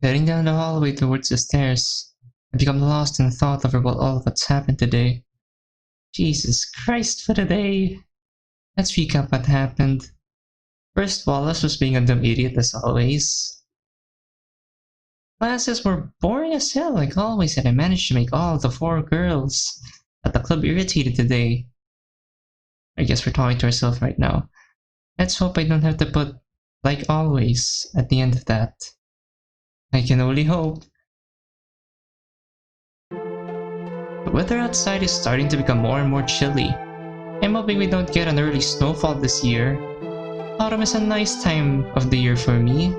Heading down the hallway towards the stairs, I become lost in thought over all of what's happened today. Jesus Christ for the day! Let's recap what happened. First, Wallace was being a dumb idiot as always. Classes were boring as hell like always, and I managed to make all the 4 girls at the club irritated today. I guess we're talking to ourselves right now. Let's hope I don't have to put "like always" at the end of that. I can only hope. The weather outside is starting to become more and more chilly. I'm hoping we don't get an early snowfall this year. Autumn is a nice time of the year for me.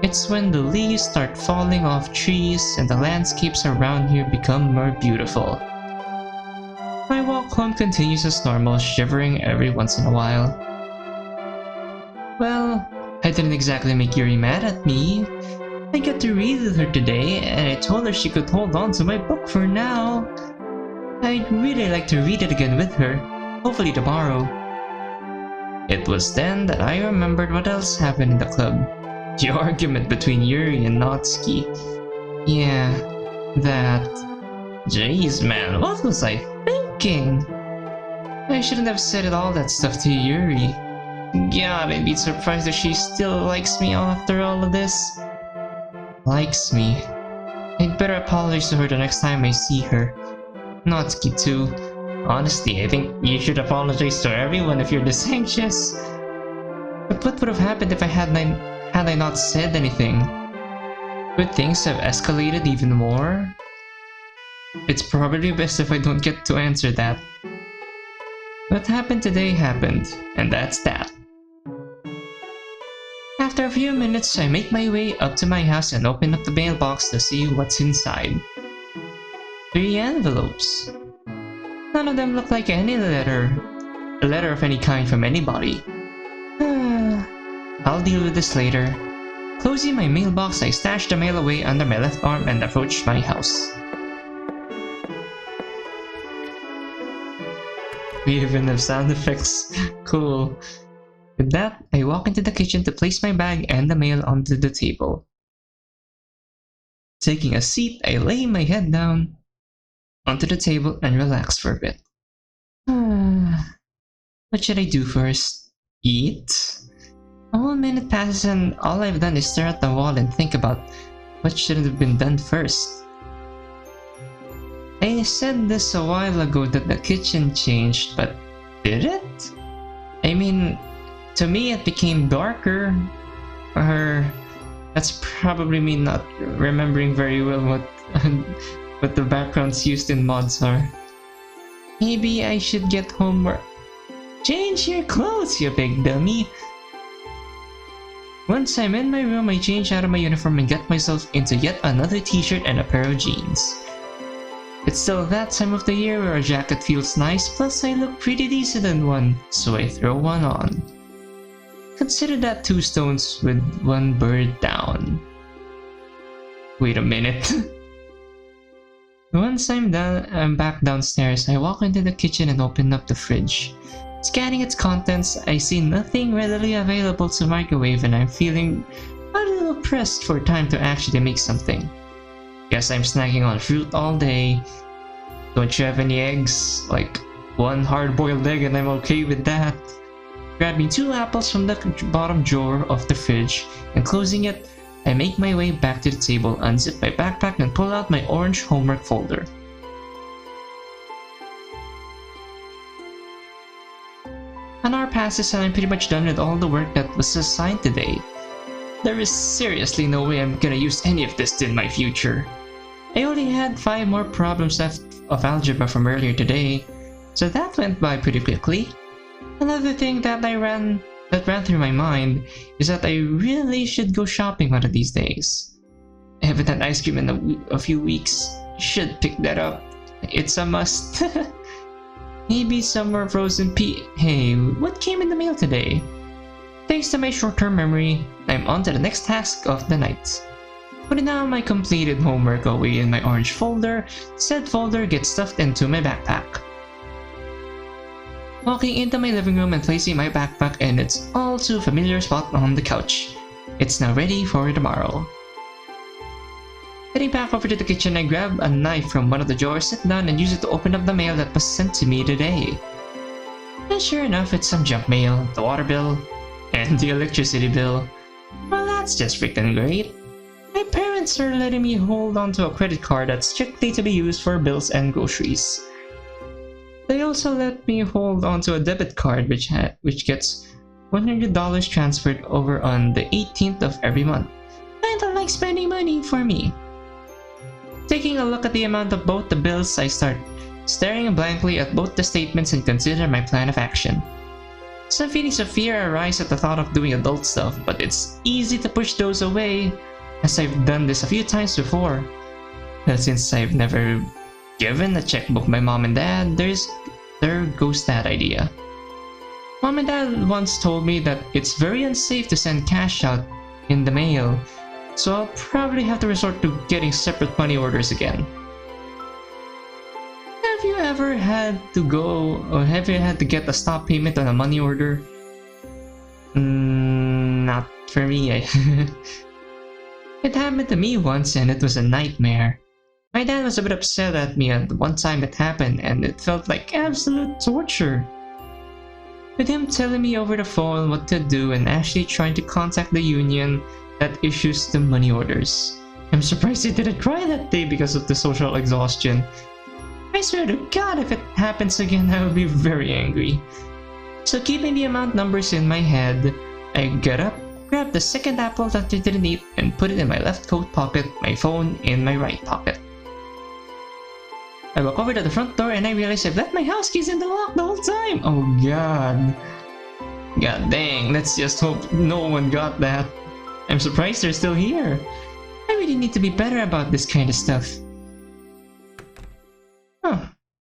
It's when the leaves start falling off trees and the landscapes around here become more beautiful. My walk home continues as normal, shivering every once in a while. Well, I didn't exactly make Yuri mad at me. I got to read with her today, and I told her she could hold on to my book for now. I'd really like to read it again with her, hopefully tomorrow. It was then that I remembered what else happened in the club. The argument between Yuri and Natsuki. Yeah, that. Jeez man, what was I thinking? I shouldn't have said all that stuff to Yuri. God, I'd be surprised if she still likes me after all of this. Likes me. I'd better apologize to her the next time I see her. Natsuki too. Honestly, I think you should apologize to everyone if you're this anxious. But what would have happened if had I not said anything? Would things have escalated even more? It's probably best if I don't get to answer that. What happened today happened, and that's that. After a few minutes, I make my way up to my house and open up the mailbox to see what's inside. 3 envelopes. None of them look like any letter. A letter of any kind from anybody. I'll deal with this later. Closing my mailbox, I stashed the mail away under my left arm and approached my house. We even have sound effects. Cool. With that, I walk into the kitchen to place my bag and the mail onto the table. Taking a seat, I lay my head down onto the table and relax for a bit. What should I do first? Eat? A whole minute passes and all I've done is stare at the wall and think about what should have been done first. I said this a while ago that the kitchen changed, but did it? I mean, to me it became darker. Or that's probably me not remembering very well what the backgrounds used in mods are. Maybe I should get home more. Change your clothes, you big dummy! Once I'm in my room, I change out of my uniform and get myself into yet another t-shirt and a pair of jeans. It's still that time of the year where a jacket feels nice, plus I look pretty decent in one, so I throw one on. Consider that 2 stones with 1 bird down. Wait a minute. Once I'm back downstairs, I walk into the kitchen and open up the fridge. Scanning its contents, I see nothing readily available to microwave and I'm feeling a little pressed for time to actually make something. Guess I'm snacking on fruit all day. Don't you have any eggs? Like 1 hard-boiled egg and I'm okay with that. Grabbing 2 apples from the bottom drawer of the fridge and closing it, I make my way back to the table, unzip my backpack and pull out my orange homework folder. An hour passes and I'm pretty much done with all the work that was assigned today. There is seriously no way I'm gonna use any of this in my future. I only had 5 more problems left of algebra from earlier today, so that went by pretty quickly. Another thing that ran through my mind is that I really should go shopping one of these days. I haven't had ice cream in a few weeks. Should pick that up. It's a must. Maybe some more frozen Hey, what came in the mail today? Thanks to my short-term memory, I'm on to the next task of the night. Putting now my completed homework away in my orange folder, said folder gets stuffed into my backpack. Walking into my living room and placing my backpack in its all too familiar spot on the couch. It's now ready for tomorrow. Heading back over to the kitchen, I grab a knife from one of the drawers, sit down, and use it to open up the mail that was sent to me today. And sure enough, it's some junk mail, the water bill, and the electricity bill. Well, that's just freaking great. My parents are letting me hold on to a credit card that's strictly to be used for bills and groceries. They also let me hold on to a debit card which gets $100 transferred over on the 18th of every month. Kinda like spending money for me. Taking a look at the amount of both the bills, I start staring blankly at both the statements and consider my plan of action. Some feelings of fear arise at the thought of doing adult stuff, but it's easy to push those away, as I've done this a few times before. But since I've never given a checkbook by mom and dad, there goes that idea. Mom and dad once told me that it's very unsafe to send cash out in the mail, so I'll probably have to resort to getting separate money orders again. Have you ever had to get a stop payment on a money order? Not for me. It happened to me once and it was a nightmare. My dad was a bit upset at me at the one time it happened and it felt like absolute torture. With him telling me over the phone what to do and actually trying to contact the union that issues the money orders. I'm surprised he didn't cry that day because of the social exhaustion. I swear to God, if it happens again, I will be very angry. So keeping the amount numbers in my head, I get up, grab the second apple that I didn't eat, and put it in my left coat pocket, my phone in my right pocket. I walk over to the front door and I realize I've left my house keys in the lock the whole time! Oh god. God dang, let's just hope no one got that. I'm surprised they're still here. I really need to be better about this kind of stuff. Huh.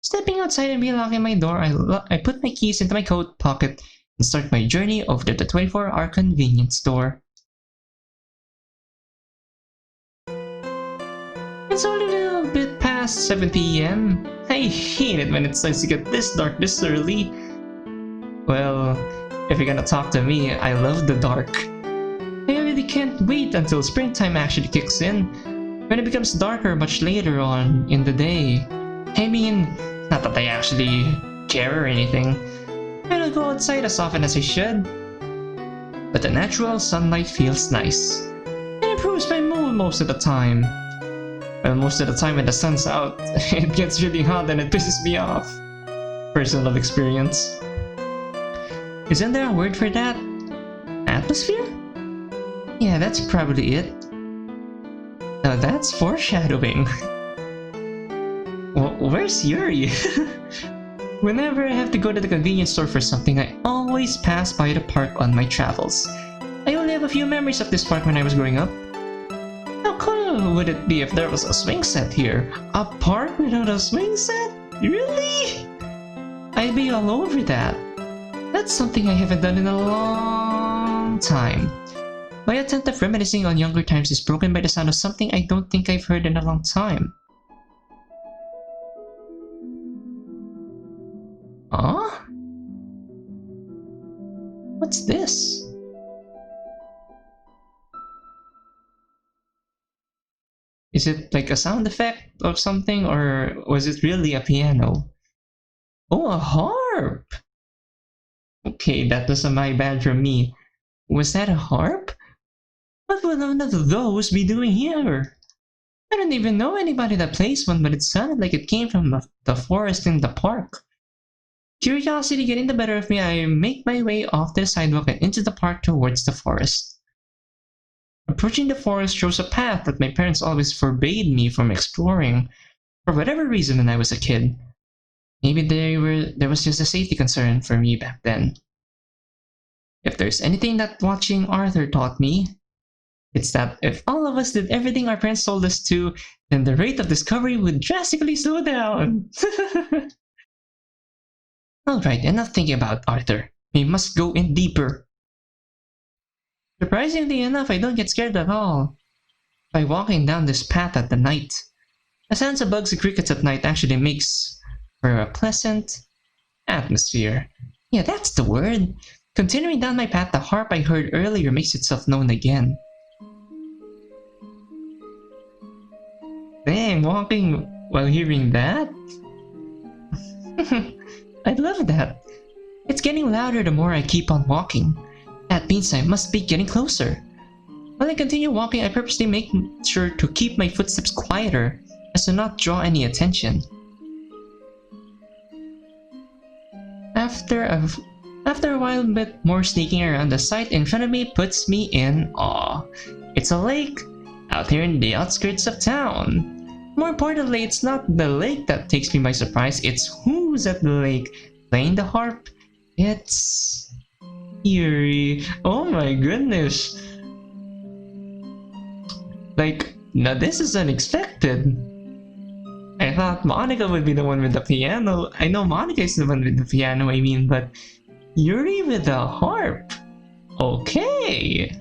Stepping outside and relocking my door, I put my keys into my coat pocket and start my journey over to the 24-hour convenience store. It's only a little bit past 7 p.m. I hate it when it starts to get this dark this early. Well, if you're gonna talk to me, I love the dark. I really can't wait until springtime actually kicks in, when it becomes darker much later on in the day. I mean, not that I actually care or anything. I don't go outside as often as I should. But the natural sunlight feels nice. It improves my mood most of the time. Well, most of the time when the sun's out, it gets really hot and it pisses me off. Personal experience. Isn't there a word for that? Atmosphere? Yeah, that's probably it. Now that's foreshadowing. Well, where's Yuri? Whenever I have to go to the convenience store for something, I always pass by the park on my travels. I only have a few memories of this park when I was growing up. How cool would it be if there was a swing set here? A park without a swing set? Really? I'd be all over that. That's something I haven't done in a long time. My attempt at reminiscing on younger times is broken by the sound of something I don't think I've heard in a long time. Huh? What's this? Is it like a sound effect of something, or was it really a piano? Oh, a harp! Okay, that was my bad from me. Was that a harp? What would one of those be doing here? I don't even know anybody that plays one, but it sounded like it came from the forest in the park. Curiosity getting the better of me, I make my way off the sidewalk and into the park towards the forest. Approaching the forest shows a path that my parents always forbade me from exploring, for whatever reason when I was a kid. Maybe there was just a safety concern for me back then. If there's anything that watching Arthur taught me, it's that if all of us did everything our parents told us to, then the rate of discovery would drastically slow down. Alright, enough thinking about Arthur. We must go in deeper. Surprisingly enough, I don't get scared at all by walking down this path at the night. The sounds of bugs and crickets at night actually makes for a pleasant atmosphere. Yeah, that's the word. Continuing down my path, the harp I heard earlier makes itself known again. I'm walking while hearing that? I love that. It's getting louder the more I keep on walking. That means I must be getting closer. While I continue walking, I purposely make sure to keep my footsteps quieter as to not draw any attention. After a while bit more sneaking around, the sight in front of me puts me in awe. It's a lake, out here in the outskirts of town. More importantly, it's not the lake that takes me by surprise, it's who's at the lake playing the harp. It's... Yuri. Oh my goodness. Like, now this is unexpected. I thought Monica would be the one with the piano. I know Monica is the one with the piano, I mean, but Yuri with the harp. Okay.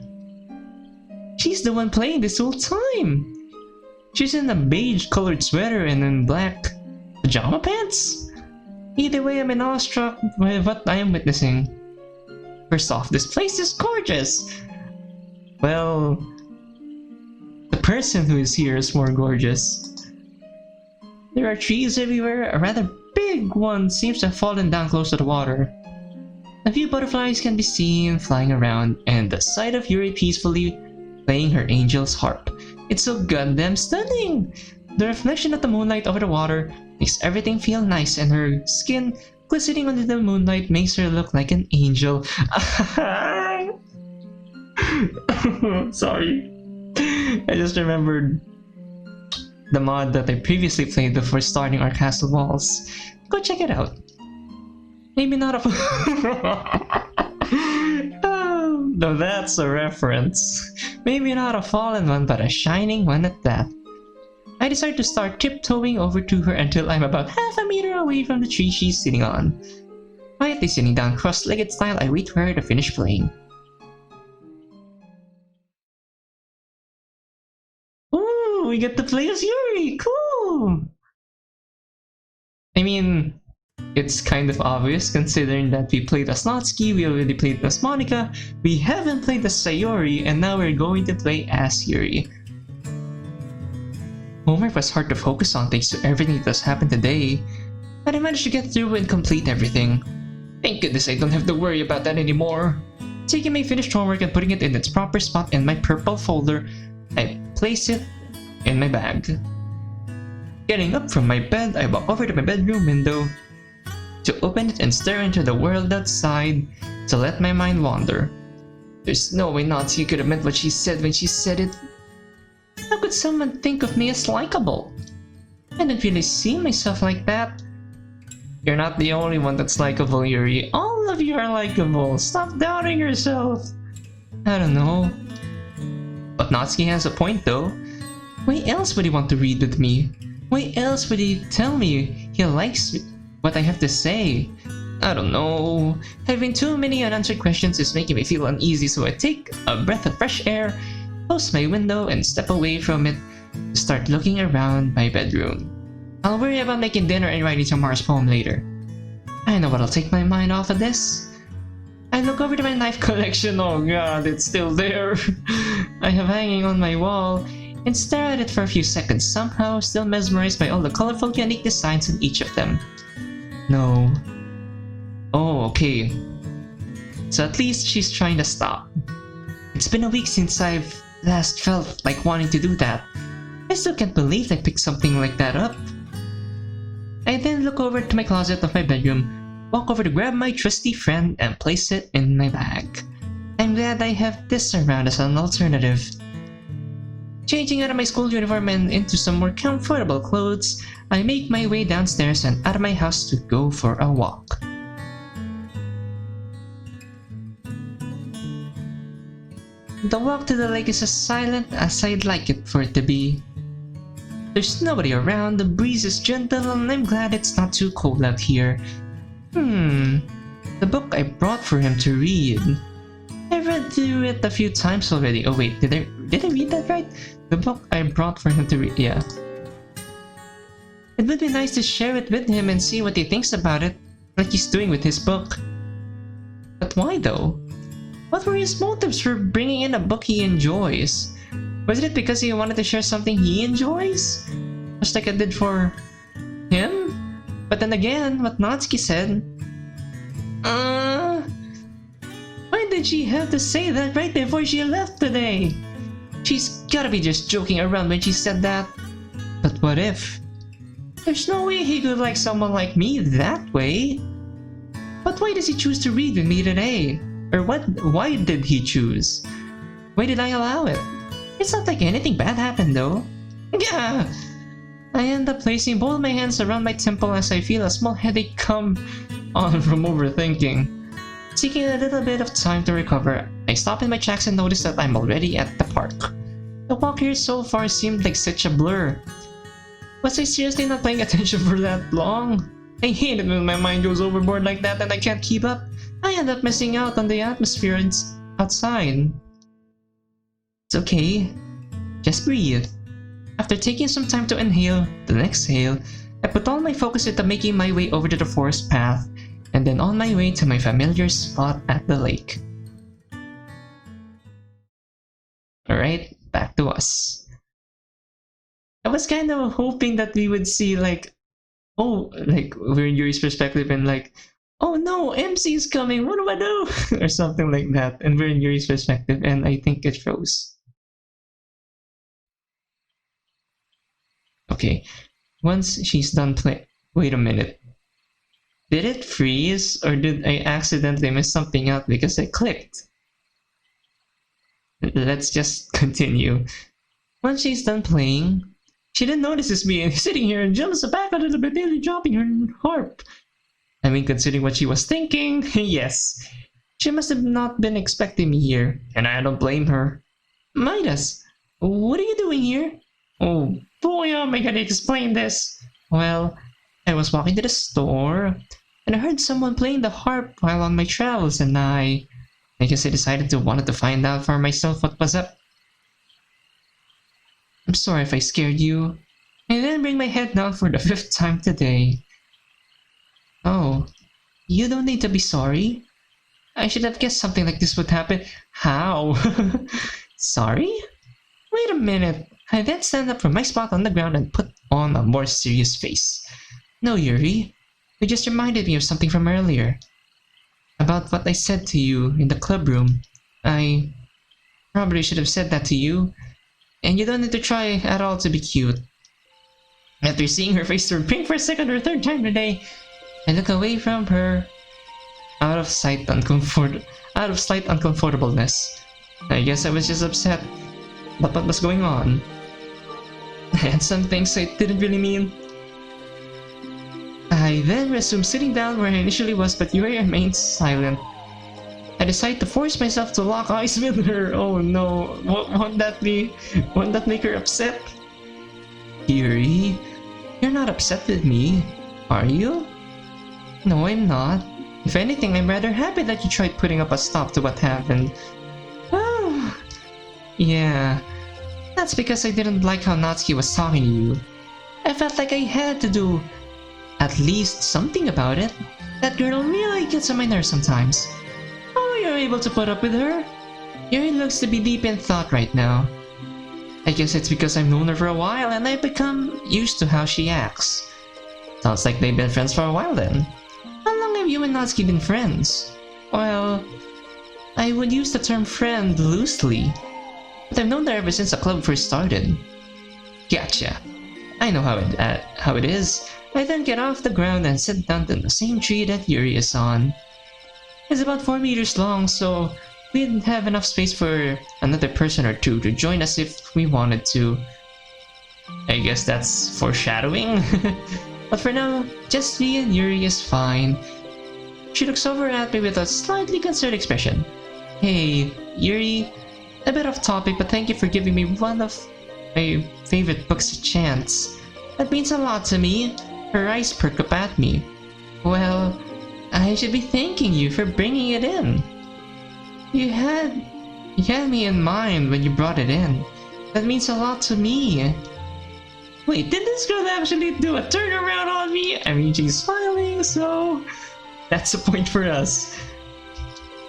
She's the one playing this whole time. She's in a beige-colored sweater and in black pajama pants. Either way, I'm awestruck by what I am witnessing. First off, this place is gorgeous. Well, the person who is here is more gorgeous. There are trees everywhere. A rather big one seems to have fallen down close to the water. A few butterflies can be seen flying around, and the sight of Yuri peacefully playing her angel's harp. It's so goddamn stunning! The reflection of the moonlight over the water makes everything feel nice, and her skin glistening under the moonlight makes her look like an angel. Sorry. I just remembered the mod that I previously played before starting our castle walls. Go check it out. Maybe not a... Oh, no, that's a reference. Maybe not a fallen one, but a shining one at that. I decide to start tiptoeing over to her until I'm about half a meter away from the tree she's sitting on. Quietly sitting down cross-legged style, I wait for her to finish playing. Ooh, we get to play as Yuri! Cool! I mean, it's kind of obvious considering that we played as Natsuki, we already played as Monica, we haven't played as Sayori, and now we're going to play as Yuri. Homework was hard to focus on thanks to everything that's happened today, but I managed to get through and complete everything. Thank goodness I don't have to worry about that anymore. Taking my finished homework and putting it in its proper spot in my purple folder, I place it in my bag. Getting up from my bed, I walk over to my bedroom window to open it and stare into the world outside to let my mind wander. There's no way Natsuki could have meant what she said when she said it. How could someone think of me as likable? I don't really see myself like that. You're not the only one that's likable, Yuri. All of you are likable. Stop doubting yourself. I don't know. But Natsuki has a point though. Why else would he want to read with me? Why else would he tell me he likes what I have to say? I don't know. Having too many unanswered questions is making me feel uneasy, so I take a breath of fresh air, close my window, and step away from it to start looking around my bedroom. I'll worry about making dinner and writing tomorrow's poem later. I know what'll take my mind off of this. I look over to my knife collection. Oh god, it's still there. I have hanging on my wall and stare at it for a few seconds, somehow still mesmerized by all the colorful, unique designs in each of them. No. Oh, okay. So at least she's trying to stop. It's been a week since I've last felt like wanting to do that. I still can't believe I picked something like that up. I then look over to my closet of my bedroom, walk over to grab my trusty friend and place it in my bag. I'm glad I have this around as an alternative. Changing out of my school uniform and into some more comfortable clothes, I make my way downstairs and out of my house to go for a walk. The walk to the lake is as silent as I'd like it for it to be. There's nobody around, the breeze is gentle, and I'm glad it's not too cold out here. The book I brought for him to read. I've read through it a few times already. Oh wait, did I read that right? The book I brought for him to read, yeah. It would be nice to share it with him and see what he thinks about it, like he's doing with his book. But why though? What were his motives for bringing in a book he enjoys? Was it because he wanted to share something he enjoys? just like I did for him? But then again, what Natsuki said... Why did she have to say that right before she left today? She's gotta be just joking around when she said that. But what if? There's no way he could like someone like me that way. But why does he choose to read with me today? Or what? Why did he choose? Why did I allow it? It's not like anything bad happened though. Yeah. I end up placing both my hands around my temple as I feel a small headache come on from overthinking. Taking a little bit of time to recover, I stop in my tracks and notice that I'm already at the park. The walk here so far seemed like such a blur. Was I seriously not paying attention for that long? I hate it when my mind goes overboard like that and I can't keep up. I end up missing out on the atmosphere outside. It's okay. Just breathe. After taking some time to inhale, then exhale, I put all my focus into making my way over to the forest path, and then on my way to my familiar spot at the lake. Alright, back to us. I was kind of hoping that we would see like, oh, like we're in Yuri's perspective and like, oh no, MC is coming, what do I do? Or something like that, and we're in Yuri's perspective and I think it froze. Okay, once she's done playing... Wait a minute. Did it freeze or did I accidentally miss something out because I clicked? Let's just continue. Once she's done playing, she then notices me sitting here and jumps back a little bit, nearly dropping her harp. I mean, considering what she was thinking, yes. She must have not been expecting me here, and I don't blame her. Midas, what are you doing here? Oh boy, am I gonna explain this? Well, I was walking to the store, and I heard someone playing the harp while on my travels, and I guess I decided to wanted to find out for myself what was up. I'm sorry if I scared you. I then bring my head down for the 5th time today. Oh, you don't need to be sorry. I should have guessed something like this would happen. How? Sorry? Wait a minute. I then stand up from my spot on the ground and put on a more serious face. No, Yuri. You just reminded me of something from earlier. About what I said to you in the club room. I probably should have said that to you. And you don't need to try at all to be cute. After seeing her face turn pink for a 2nd or 3rd time today, I look away from her out of slight uncomfortableness. I guess I was just upset about what was going on. I had some things I didn't really mean. I then resumed sitting down where I initially was, but Yuri remained silent. I decided to force myself to lock eyes with her. Oh no, won't that make her upset? Yuri, you're not upset with me, are you? No, I'm not. If anything, I'm rather happy that you tried putting up a stop to what happened. Oh, yeah. That's because I didn't like how Natsuki was talking to you. I felt like I had to do at least something about it. That girl really gets on my nerves sometimes. Oh, you're able to put up with her? Yuri looks to be deep in thought right now. I guess it's because I've known her for a while and I've become used to how she acts. Sounds like they've been friends for a while then. How long have you and Natsuki been friends? Well, I would use the term friend loosely. But I've known her ever since the club first started. Gotcha. I know how it is. I then get off the ground and sit down in the same tree that Yuri is on. It's about 4 meters long, so we'd have enough space for another person or two to join us if we wanted to. I guess that's foreshadowing. But for now, just me and Yuri is fine. She looks over at me with a slightly concerned expression. Hey, Yuri, a bit off topic, but thank you for giving me one of my favorite books a chance. That means a lot to me. Her eyes perk up at me. Well, I should be thanking you for bringing it in. You had me in mind when you brought it in. That means a lot to me. Wait, did this girl actually do a turnaround on me? I mean, she's smiling, so that's a point for us.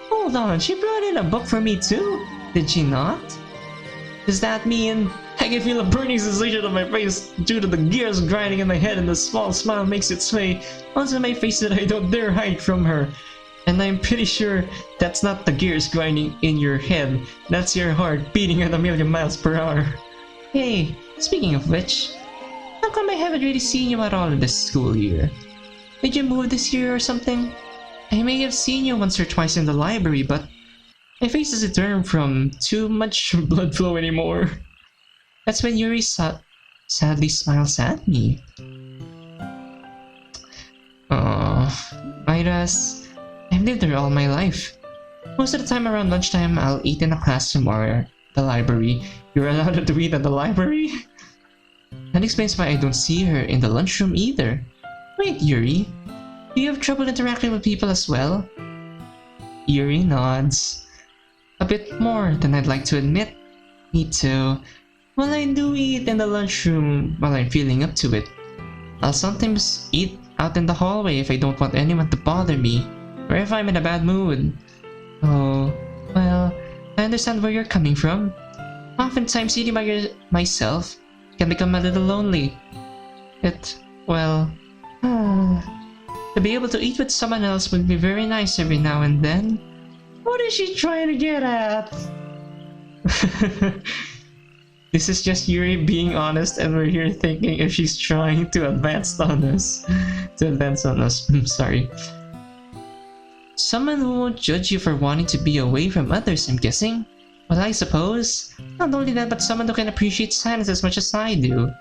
Hold on, she brought in a book for me too? Did she not? Does that mean... I can feel a burning sensation on my face due to the gears grinding in my head, and a small smile makes its way onto my face that I don't dare hide from her. And I'm pretty sure that's not the gears grinding in your head, that's your heart beating at 1,000,000 miles per hour. Hey, speaking of which, how come I haven't really seen you at all in this school year? Did you move this year or something? I may have seen you once or twice in the library, but my face isn't turned from too much blood flow anymore. That's when Yuri sadly smiles at me. Midas, I've lived there all my life. Most of the time around lunchtime, I'll eat in a classroom or the library. You're allowed to eat at the library? That explains why I don't see her in the lunchroom either. Wait, Yuri, do you have trouble interacting with people as well? Yuri nods. A bit more than I'd like to admit. Me too. Well, I do eat in the lunchroom while I'm feeling up to it. I'll sometimes eat out in the hallway if I don't want anyone to bother me, or if I'm in a bad mood. Oh, well, I understand where you're coming from. Oftentimes eating by myself can become a little lonely. To be able to eat with someone else would be very nice every now and then. What is she trying to get at? This is just Yuri being honest, and we're here thinking if she's trying to advance on us. Sorry. Someone who won't judge you for wanting to be away from others, I'm guessing? Well, I suppose. Not only that, but someone who can appreciate silence as much as I do.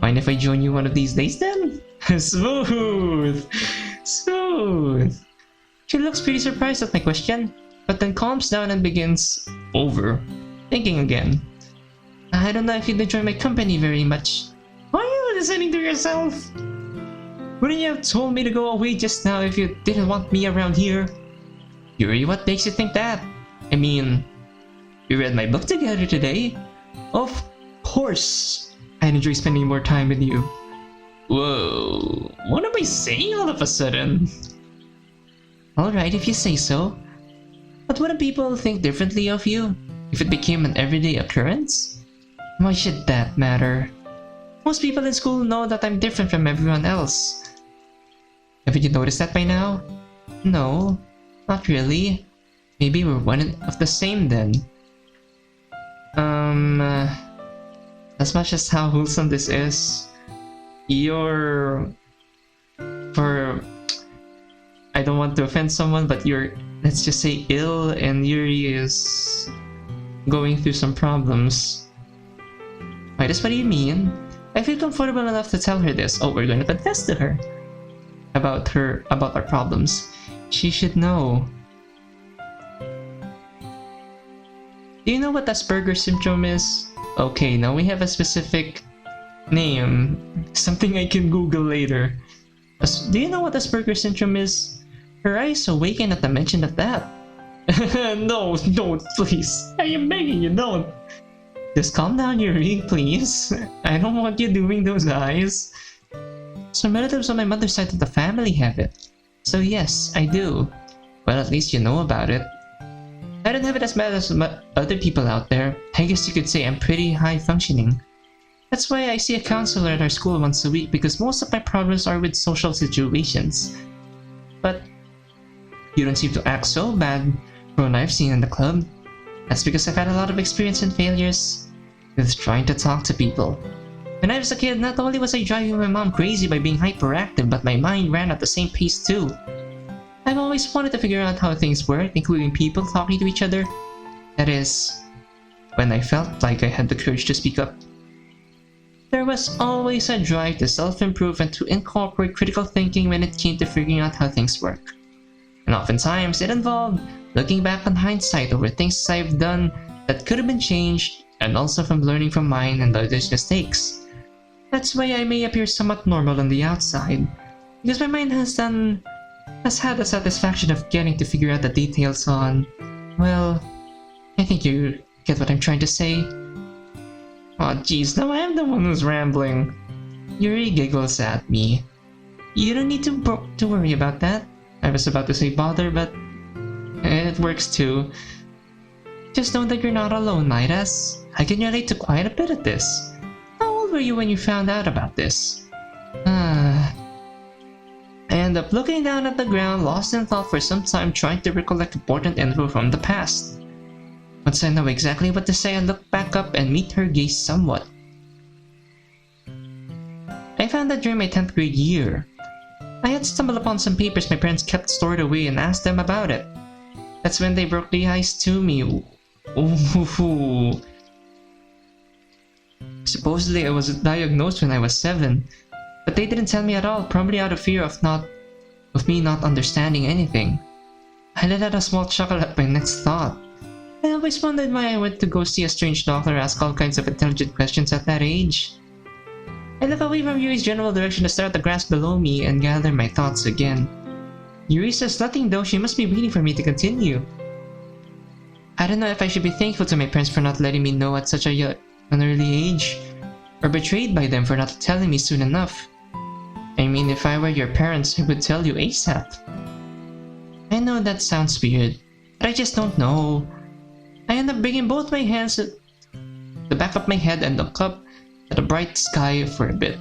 Mind if I join you one of these days then? Smooth! Smooth! She looks pretty surprised at my question, but then calms down and begins over, thinking again. I don't know if you'd enjoy my company very much. Why are you listening to yourself? Wouldn't you have told me to go away just now if you didn't want me around here? Yuri, what makes you think that? I mean, we read my book together today. Of course, I'd enjoy spending more time with you. Whoa, what am I saying all of a sudden? Alright, if you say so. But wouldn't people think differently of you if it became an everyday occurrence? Why should that matter? Most people in school know that I'm different from everyone else. Haven't you noticed that by now? No, not really. Maybe we're one of the same then. As much as how wholesome this is, you're... I don't want to offend someone, but you're, let's just say, ill, and Yuri is going through some problems. Midas, what do you mean? I feel comfortable enough to tell her this. Oh, we're going to confess to her about our problems. She should know. Do you know what Asperger's syndrome is? Okay, now we have a specific name. Something I can Google later. Do you know what Asperger's syndrome is? Her eyes awaken at the mention of that. No, don't, please. I am begging you, don't. Just calm down, Yuri, please. I don't want you doing those eyes. Some relatives on my mother's side of the family have it. So yes, I do. Well, at least you know about it. I don't have it as bad as other people out there. I guess you could say I'm pretty high functioning. That's why I see a counselor at our school once a week, because most of my problems are with social situations. But you don't seem to act so bad from what I've seen in the club. That's because I've had a lot of experience in failures with trying to talk to people. When I was a kid, not only was I driving my mom crazy by being hyperactive, but my mind ran at the same pace too. I've always wanted to figure out how things work, including people talking to each other. That is, when I felt like I had the courage to speak up. There was always a drive to self-improve and to incorporate critical thinking when it came to figuring out how things work. And oftentimes it involved looking back on hindsight over things I've done that could have been changed, and also from learning from mine and others' mistakes. That's why I may appear somewhat normal on the outside, because my mind has had the satisfaction of getting to figure out the details on, well, I think you get what I'm trying to say. Aw, jeez, now I'm the one who's rambling. Yuri giggles at me. You don't need to worry about that. I was about to say bother, but it works too. Just know that you're not alone, Midas. I can relate to quite a bit of this. How old were you when you found out about this? I end up looking down at the ground, lost in thought for some time, trying to recollect important info from the past. Once I know exactly what to say, I look back up and meet her gaze somewhat. I found that during my 10th grade year, I had stumbled upon some papers my parents kept stored away and asked them about it. That's when they broke the ice to me. Ooh. Supposedly I was diagnosed when I was 7, but they didn't tell me at all, probably out of fear of me not understanding anything. I let out a small chuckle at my next thought. I always wondered why I went to go see a strange doctor, ask all kinds of intelligent questions at that age. I look away from Yuri's general direction to stare at the grass below me and gather my thoughts again. Yuri says nothing though, she must be waiting for me to continue. I don't know if I should be thankful to my parents for not letting me know at such an early age, or betrayed by them for not telling me soon enough. I mean, if I were your parents, I would tell you ASAP. I know that sounds weird, but I just don't know. I end up bringing both my hands at the back of my head and look up at the bright sky for a bit.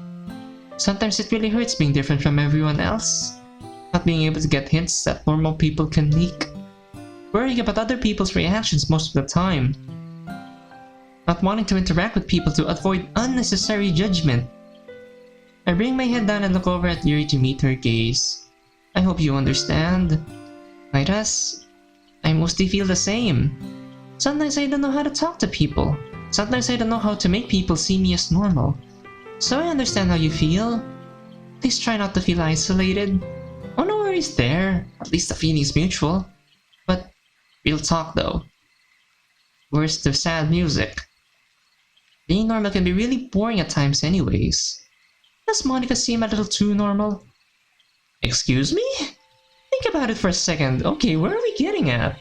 Sometimes it really hurts being different from everyone else, not being able to get hints that normal people can leak, worrying about other people's reactions most of the time, not wanting to interact with people to avoid unnecessary judgment. I bring my head down and look over at Yuri to meet her gaze. I hope you understand. Midas, I mostly feel the same. Sometimes I don't know how to talk to people. Sometimes I don't know how to make people see me as normal. So I understand how you feel. Please try not to feel isolated. Oh, no worries there. At least the feeling's mutual. But real talk though. Where's the sad music? Being normal can be really boring at times anyways. Does Monica seem a little too normal? Excuse me? Think about it for a second. Okay, where are we getting at?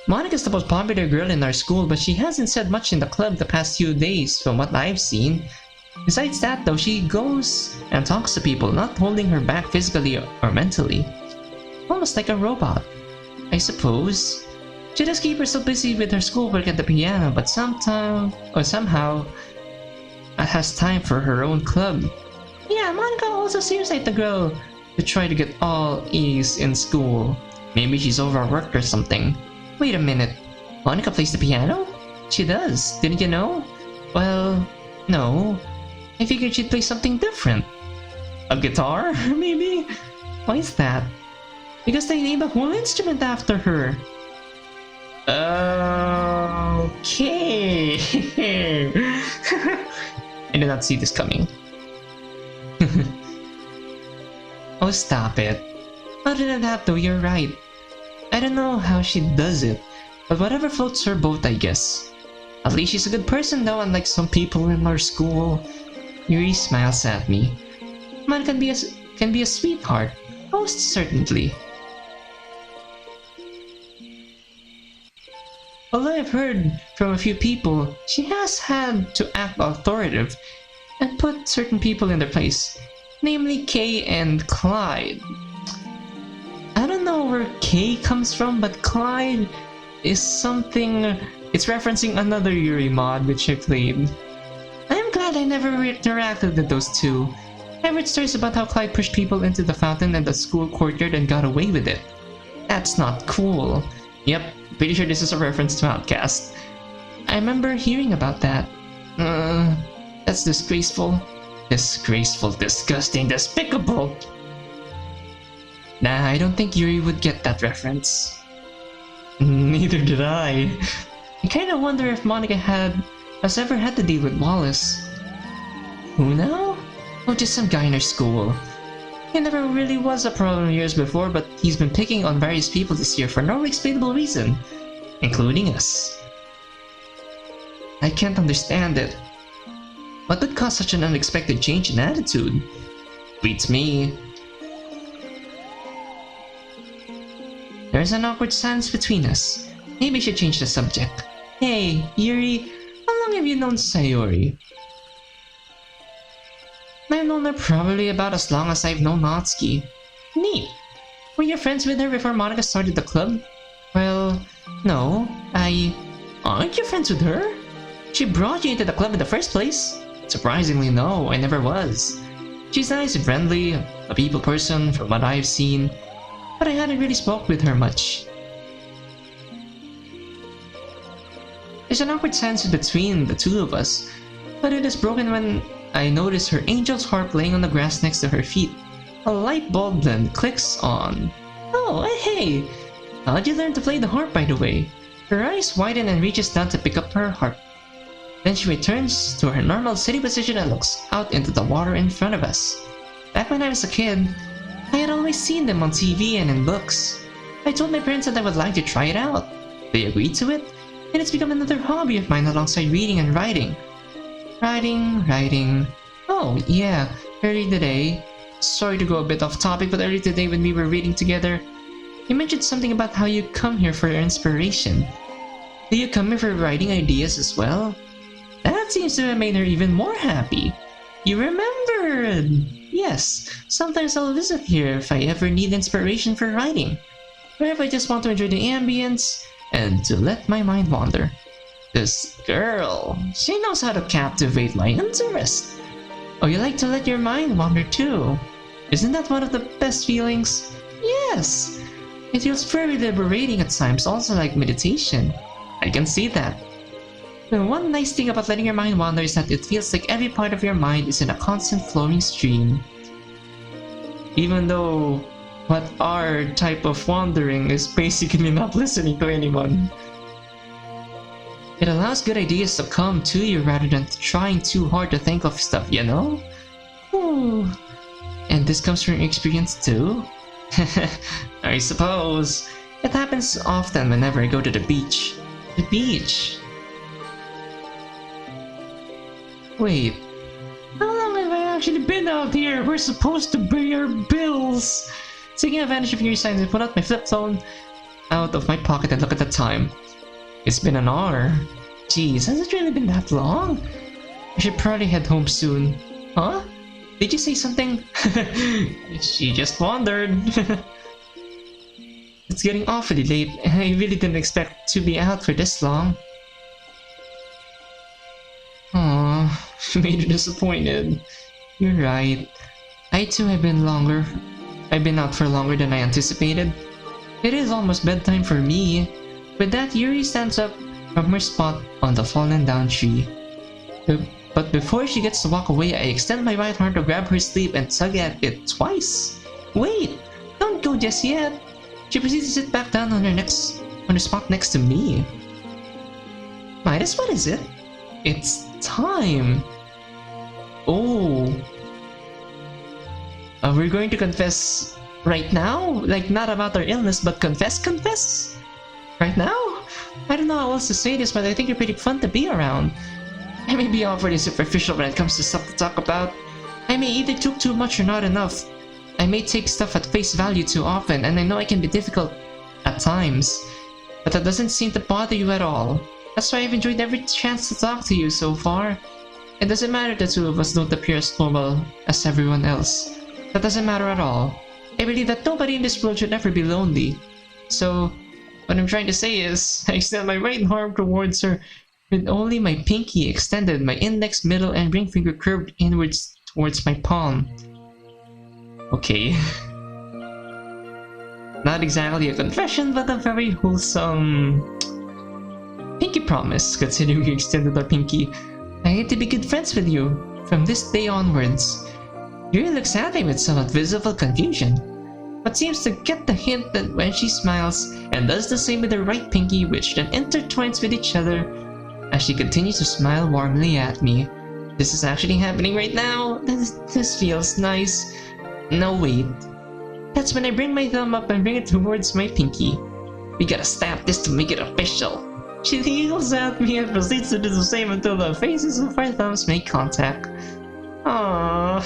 Monica's the most popular girl in our school, but she hasn't said much in the club the past few days from what I've seen. Besides that though, she goes and talks to people, not holding her back physically or mentally. Almost like a robot, I suppose. She does keep herself busy with her schoolwork at the piano, but somehow has time for her own club. Yeah, Monica also seems like the girl to try to get all A's in school. Maybe she's overworked or something. Wait a minute, Monica plays the piano? She does, didn't you know? Well, no. I figured she'd play something different. A guitar, maybe? Why is that? Because they named a whole instrument after her. Okay. I did not see this coming. Oh, stop it. Other than that though, you're right. I don't know how she does it, but whatever floats her boat, I guess. At least she's a good person though, unlike some people in our school. Yuri smiles at me. Man can be a sweetheart, most certainly. Although I've heard from a few people, she has had to act authoritative and put certain people in their place, namely Kay and Clyde. I don't know where Kay comes from, but Clyde is something... It's referencing another Yuri mod which I played. I'm glad I never interacted with those two. I've heard stories about how Clyde pushed people into the fountain at the school courtyard and got away with it. That's not cool. Yep, pretty sure this is a reference to Outcast. I remember hearing about that. That's disgraceful. Disgraceful, disgusting, despicable! Nah, I don't think Yuri would get that reference. Neither did I. I kinda wonder if Monica has ever had to deal with Wallace. Who now? Oh, just some guy in her school. He never really was a problem years before, but he's been picking on various people this year for no explainable reason, including us. I can't understand it. What would cause such an unexpected change in attitude? Beats me. There's an awkward silence between us. Maybe I should change the subject. Hey, Yuri, how long have you known Sayori? I've known her probably about as long as I've known Natsuki. Neat. Were you friends with her before Monica started the club? Well, no. Aren't you friends with her? She brought you into the club in the first place? Surprisingly, no, I never was. She's nice and friendly, a people person from what I've seen, but I hadn't really spoke with her much. There's an awkward sense between the two of us, but it is broken when I notice her angel's harp laying on the grass next to her feet. A light bulb then clicks on. Oh, hey! How'd you learn to play the harp, by the way? Her eyes widen and reaches down to pick up her harp. Then she returns to her normal sitting position and looks out into the water in front of us. Back when I was a kid, I had always seen them on TV and in books. I told my parents that I would like to try it out. They agreed to it, and it's become another hobby of mine alongside reading and writing. Writing. Oh, yeah, earlier today. Sorry to go a bit off topic, but earlier today when we were reading together, you mentioned something about how you come here for inspiration. Do you come here for writing ideas as well? That seems to have made her even more happy. You remembered! Yes, sometimes I'll visit here if I ever need inspiration for writing, or if I just want to enjoy the ambience and to let my mind wander. This girl, she knows how to captivate my interest. Oh, you like to let your mind wander too? Isn't that one of the best feelings? Yes! It feels very liberating at times, also like meditation. I can see that. The one nice thing about letting your mind wander is that it feels like every part of your mind is in a constant flowing stream. Even though what our type of wandering is basically not listening to anyone. It allows good ideas to come to you rather than trying too hard to think of stuff, you know? Ooh. And this comes from experience too? I suppose. It happens often whenever I go to the beach. The beach? Wait, how long have I actually been out here? We're supposed to pay our bills. Taking advantage of your signs, I pull out my flip phone out of my pocket and look at the time. It's been an hour. Jeez, has it really been that long? I should probably head home soon. Huh? Did you say something? She just wandered. It's getting awfully late. I really didn't expect to be out for this long. Aww, made her disappointed. You're right. I too have been out for longer than I anticipated. It is almost bedtime for me. With that, Yuri stands up from her spot on the fallen down tree. But before she gets to walk away, I extend my right arm to grab her sleeve and tug at it twice. Wait! Don't go just yet! She proceeds to sit back down on her spot next to me. Midas, what is it? It's time! Oh. We're going to confess right now? Like, not about our illness, but confess? Right now? I don't know how else to say this, but I think you're pretty fun to be around. I may be awkward and superficial when it comes to stuff to talk about. I may either talk too much or not enough. I may take stuff at face value too often, and I know I can be difficult at times. But that doesn't seem to bother you at all. That's why I've enjoyed every chance to talk to you so far. It doesn't matter the two of us don't appear as normal as everyone else. That doesn't matter at all. I believe that nobody in this world should ever be lonely. So, what I'm trying to say is, I extend my right arm towards her with only my pinky extended, my index, middle, and ring finger curved inwards towards my palm. Okay. Not exactly a confession, but a very wholesome pinky promise, considering we extended our pinky. I hate to be good friends with you from this day onwards. Yuri looks at me with somewhat visible confusion, but seems to get the hint that when she smiles and does the same with her right pinky, which then intertwines with each other as she continues to smile warmly at me. This is actually happening right now. This feels nice. No, wait. That's when I bring my thumb up and bring it towards my pinky. We gotta stamp this to make it official. She giggles at me and proceeds to do the same until the faces of our thumbs make contact. Aww.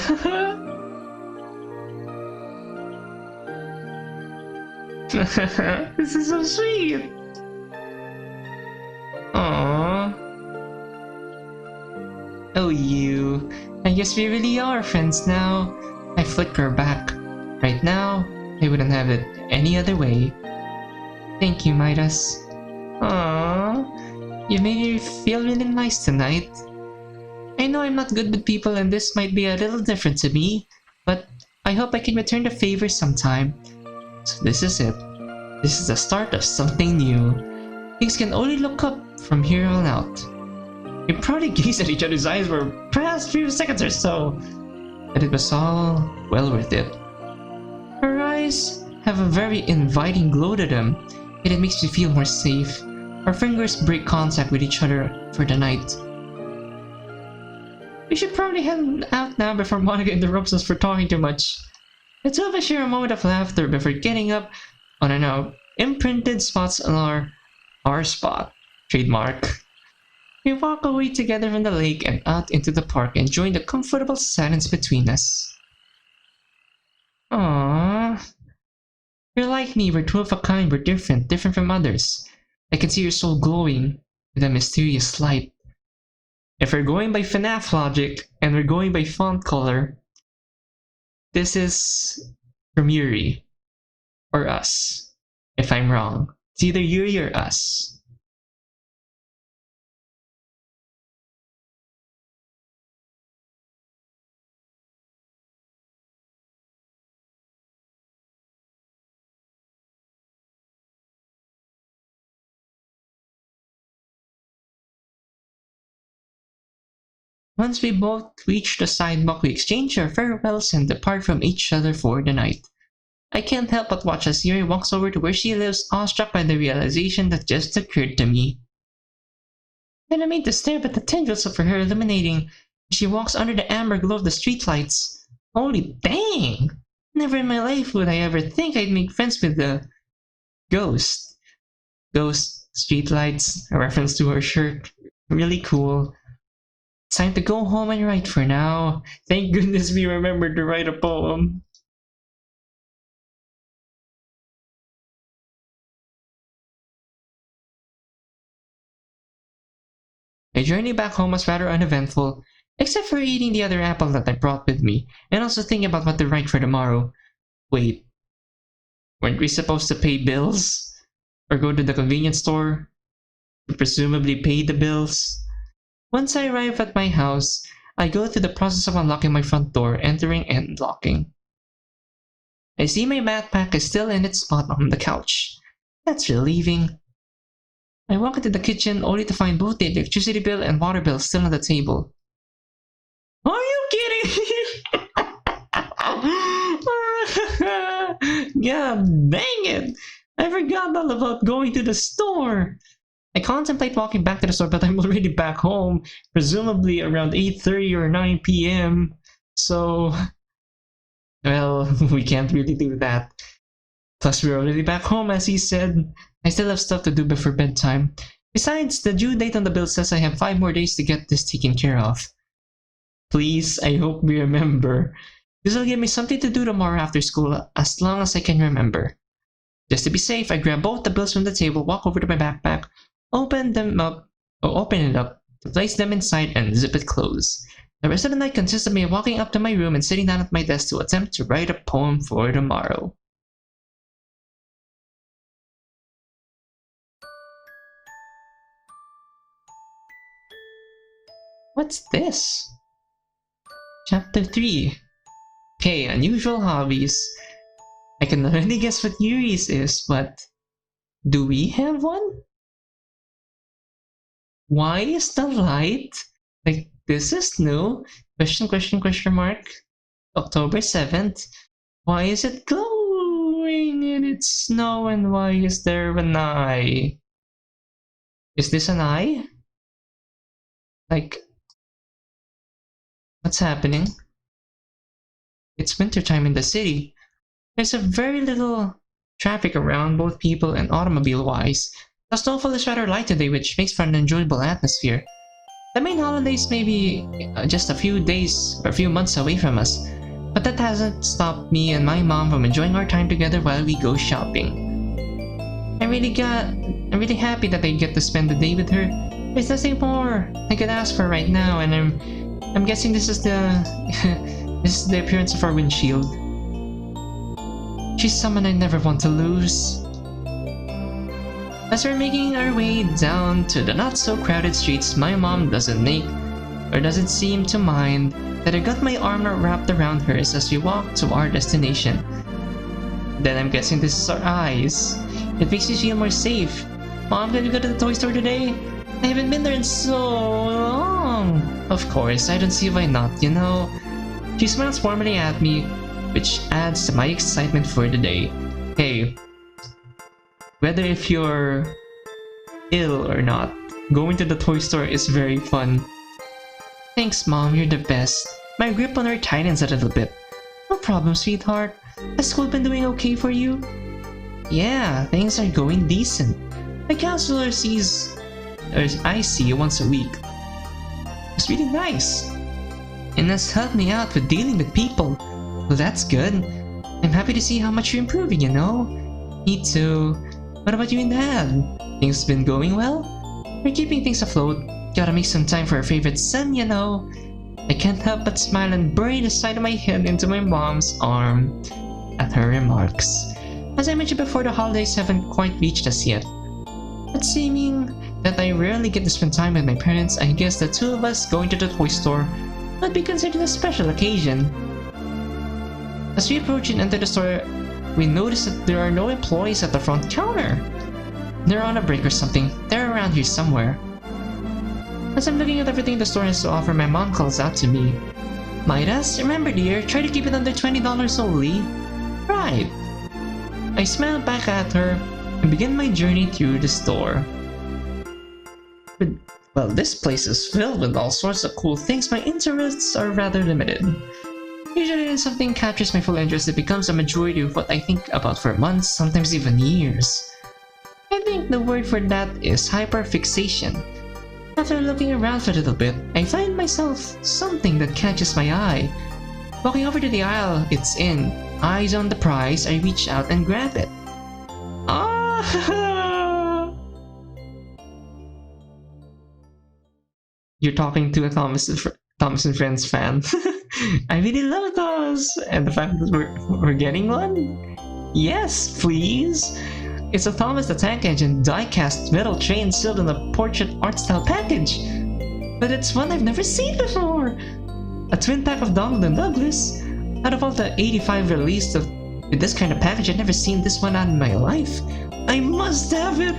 This is so sweet. Aww. Oh, you. I guess we really are friends now. I flick her back. Right now, I wouldn't have it any other way. Thank you, Midas. Aww. You made me feel really nice tonight. I know I'm not good with people and this might be a little different to me, but I hope I can return the favor sometime. So this is it. This is the start of something new. Things can only look up from here on out. We probably gazed at each other's eyes for perhaps a few seconds or so, but it was all well worth it. Her eyes have a very inviting glow to them, and it makes me feel more safe. Our fingers break contact with each other for the night. We should probably head out now before Monica interrupts us for talking too much. Let's have a share a moment of laughter before getting up on our imprinted spots on our spot. Trademark. We walk away together from the lake and out into the park, enjoying the comfortable silence between us. Aww. You're like me, we're two of a kind, we're different from others. I can see your soul glowing with a mysterious light. If we're going by FNAF logic, and we're going by font color, this is from Yuri. Or us. If I'm wrong. It's either Yuri or us. Once we both reach the sidewalk, we exchange our farewells and depart from each other for the night. I can't help but watch as Yuri walks over to where she lives, awestruck by the realization that just occurred to me. Then I made to stare at the tendrils of her hair illuminating. She walks under the amber glow of the streetlights. Holy dang! Never in my life would I ever think I'd make friends with the ghost. Ghost streetlights, a reference to her shirt. Really cool. It's time to go home and write for now. Thank goodness we remembered to write a poem. My journey back home was rather uneventful, except for eating the other apple that I brought with me, and also thinking about what to write for tomorrow. Wait, weren't we supposed to pay bills? Or go to the convenience store? To presumably pay the bills? Once I arrive at my house, I go through the process of unlocking my front door, entering and locking. I see my backpack is still in its spot on the couch. That's relieving. I walk into the kitchen only to find both the electricity bill and water bill still on the table. Are you kidding? God dang it! I forgot all about going to the store. I contemplate walking back to the store, but I'm already back home, presumably around 8:30 or 9 p.m. So, well, we can't really do that. Plus, we're already back home, as he said. I still have stuff to do before bedtime. Besides, the due date on the bill says I have 5 more days to get this taken care of. Please, I hope we remember. This will give me something to do tomorrow after school, as long as I can remember. Just to be safe, I grab both the bills from the table, walk over to my backpack, open it up, to place them inside and zip it closed. The rest of the night consists of me walking up to my room and sitting down at my desk to attempt to write a poem for tomorrow. What's this? Chapter 3. Okay, unusual hobbies. I can already guess what Yuri's is, but do we have one? Why is the light? Like, this is new. Question mark. October 7th. Why is it glowing in its snow and why is there an eye? Is this an eye? Like, what's happening? It's wintertime in the city. There's a very little traffic around, both people and automobile-wise. The snowfall is rather light today, which makes for an enjoyable atmosphere. The main holidays may be just a few days or a few months away from us, but that hasn't stopped me and my mom from enjoying our time together while we go shopping. I'm really happy that I get to spend the day with her. There's nothing more I could ask for right now, and I'm guessing this is the this is the appearance of our windshield. She's someone I never want to lose. As we're making our way down to the not-so-crowded streets, my mom doesn't seem to mind that I got my arm wrapped around hers as we walk to our destination. Then I'm guessing this is our eyes. It makes me feel more safe. Mom, can we go to the toy store today? I haven't been there in so long. Of course, I don't see why not, you know. She smiles warmly at me, which adds to my excitement for the day. Hey, whether if you're ill or not, going to the toy store is very fun. Thanks, Mom, you're the best. My grip on her tightens a little bit. No problem, sweetheart. Has school been doing okay for you? Yeah, things are going decent. My counselor I see once a week. It's really nice. And has helped me out with dealing with people. Well, that's good. I'm happy to see how much you're improving, you know? Me too. What about you and Dad? Things been going well? We're keeping things afloat. Gotta make some time for our favorite son, you know? I can't help but smile and bury the side of my head into my mom's arm at her remarks. As I mentioned before, the holidays haven't quite reached us yet. But seeming that I rarely get to spend time with my parents, I guess the two of us going to the toy store would be considered a special occasion. As we approach and enter the store, we notice that there are no employees at the front counter. They're on a break or something. They're around here somewhere. As I'm looking at everything the store has to offer, my mom calls out to me. Midas, remember dear, try to keep it under $20 only. Right. I smile back at her and begin my journey through the store. Well, this place is filled with all sorts of cool things. My interests are rather limited. Usually when something captures my full interest, it becomes a majority of what I think about for months, sometimes even years. I think the word for that is hyperfixation. After looking around for a little bit, I find myself something that catches my eye. Walking over to the aisle it's in, eyes on the prize, I reach out and grab it. Ah! You're talking to a Thomas and Friends fan. I really love those! And the fact that we're getting one? Yes, please! It's a Thomas the Tank Engine die-cast metal train sealed in a portrait art style package. But it's one I've never seen before! A twin pack of Donald and Douglas. Out of all the 85 released with this kind of package, I've never seen this one out in my life. I must have it!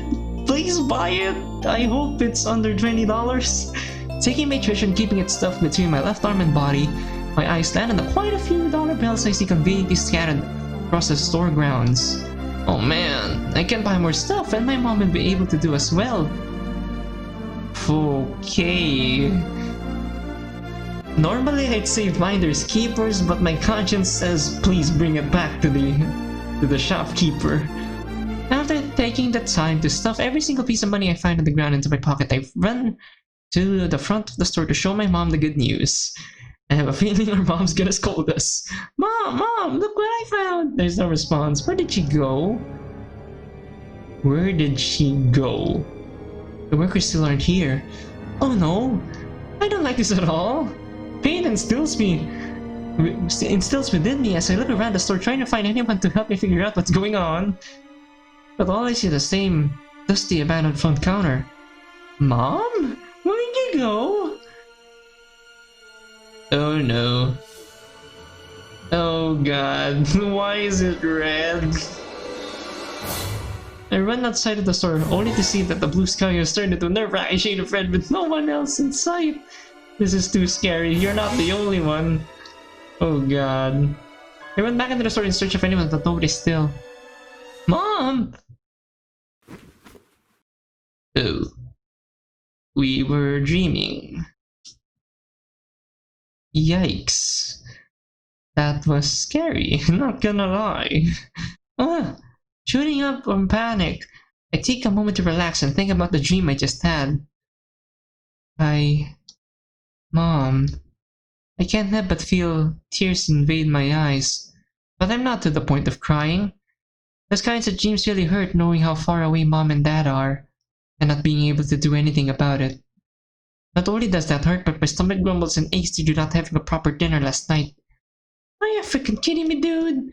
Please buy it! I hope it's under $20. Taking my treasure and keeping it stuffed between my left arm and body, my eyes land on quite a few dollar bills I see conveniently scattered across the store grounds. Oh man, I can buy more stuff and my mom will be able to do as well. Okay. Normally I'd say finders keepers, but my conscience says please bring it back to the shopkeeper. After taking the time to stuff every single piece of money I find on the ground into my pocket, I run to the front of the store to show my mom the good news. I have a feeling our mom's gonna scold us. Mom, look what I found! There's no response. Where did she go? Where did she go? The workers still aren't here. Oh no! I don't like this at all! Pain instills within me as I look around the store trying to find anyone to help me figure out what's going on. But all I see is the same dusty abandoned front counter. Mom? Where'd you go? Oh no. Oh god, why is it red? I run outside of the store only to see that the blue sky has turned into a nerve-wracking shade of red with no one else in sight. This is too scary, you're not the only one. Oh god. I went back into the store in search of anyone, but nobody's still. Mom! Oh. We were dreaming. Yikes. That was scary, not gonna lie. Shooting up from panic, I take a moment to relax and think about the dream I just had. Mom. I can't help but feel tears invade my eyes, but I'm not to the point of crying. Those kinds of dreams really hurt, knowing how far away Mom and Dad are, and not being able to do anything about it. Not only does that hurt, but my stomach grumbles and aches due to not having a proper dinner last night. Are you freaking kidding me, dude?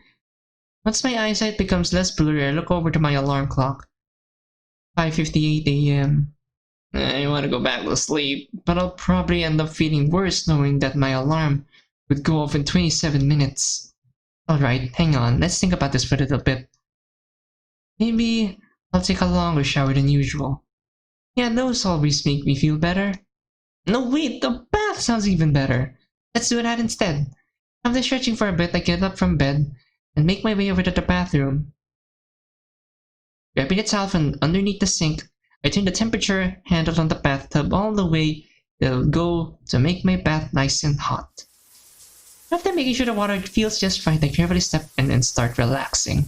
Once my eyesight becomes less blurry, I look over to my alarm clock. 5:58 a.m. I want to go back to sleep, but I'll probably end up feeling worse knowing that my alarm would go off in 27 minutes. Alright, hang on, let's think about this for a little bit. Maybe I'll take a longer shower than usual. Yeah, those always make me feel better. No, wait, the bath sounds even better. Let's do that instead. After stretching for a bit, I get up from bed and make my way over to the bathroom. Grabbing a towel from underneath the sink, I turn the temperature handle on the bathtub all the way it'll go to make my bath nice and hot. After making sure the water feels just right, I carefully step in and start relaxing.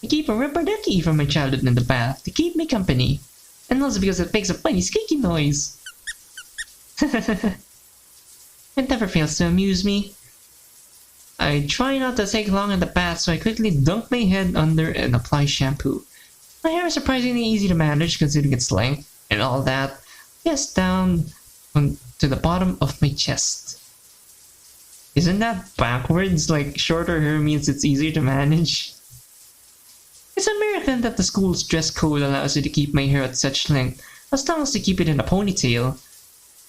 I keep a rubber ducky from my childhood in the bath to keep me company, and also because it makes a funny squeaky noise. It never fails to amuse me. I try not to take long in the bath, so I quickly dunk my head under and apply shampoo. My hair is surprisingly easy to manage considering its length and all that, just down to the bottom of my chest. Isn't that backwards? Like, shorter hair means it's easier to manage? It's a miracle that the school's dress code allows you to keep my hair at such length, as long as to keep it in a ponytail.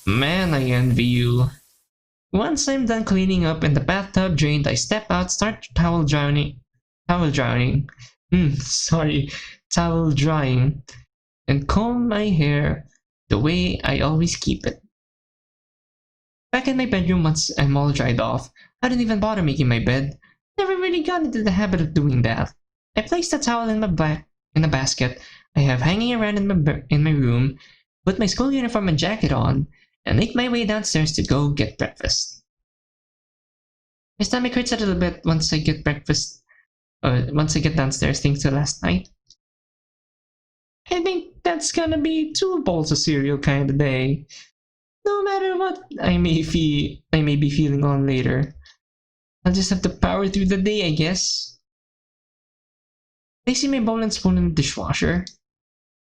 Man, I envy you. Once I'm done cleaning up and the bathtub drained, I step out, start towel drying, and comb my hair the way I always keep it. Back in my bedroom once I'm all dried off, I don't even bother making my bed. Never really got into the habit of doing that. I place the towel in a basket I have hanging around in my room, put my school uniform and jacket on, and make my way downstairs to go get breakfast. My stomach hurts a little bit once I get downstairs thanks to last night. I think that's gonna be 2 bowls of cereal kind of day. No matter what I may be feeling on later. I'll just have to power through the day, I guess. Placing my bowl and spoon in the dishwasher,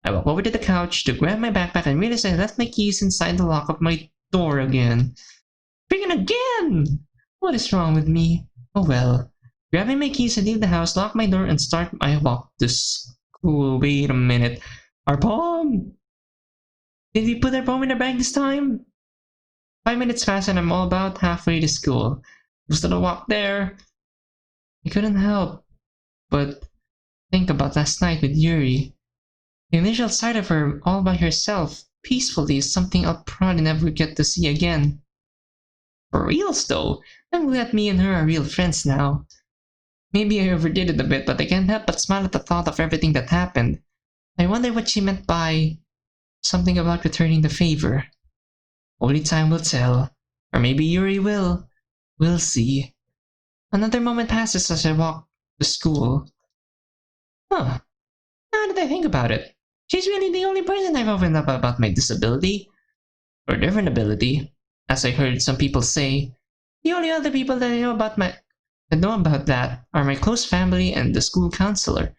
I walk over to the couch to grab my backpack and realize I left my keys inside the lock of my door again. Freaking again! What is wrong with me? Oh well. Grabbing my keys, I leave the house, lock my door, and start my walk to school. Wait a minute. Our bomb! Did we put our bomb in our bag this time? 5 minutes pass and I'm all about halfway to school. Just a walk there. I couldn't help but think about last night with Yuri. The initial sight of her all by herself, peacefully, is something I'll probably never get to see again. For reals though, I'm glad me and her are real friends now. Maybe I overdid it a bit, but I can't help but smile at the thought of everything that happened. I wonder what she meant by something about returning the favor. Only time will tell. Or maybe Yuri will. We'll see. Another moment passes as I walk to school. Huh. Now that I think about it, she's really the only person I've opened up about my disability. Or different ability. As I heard some people say, the only other people that know about that are my close family and the school counselor.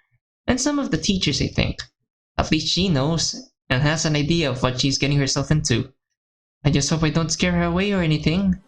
And some of the teachers, I think. At least she knows and has an idea of what she's getting herself into. I just hope I don't scare her away or anything.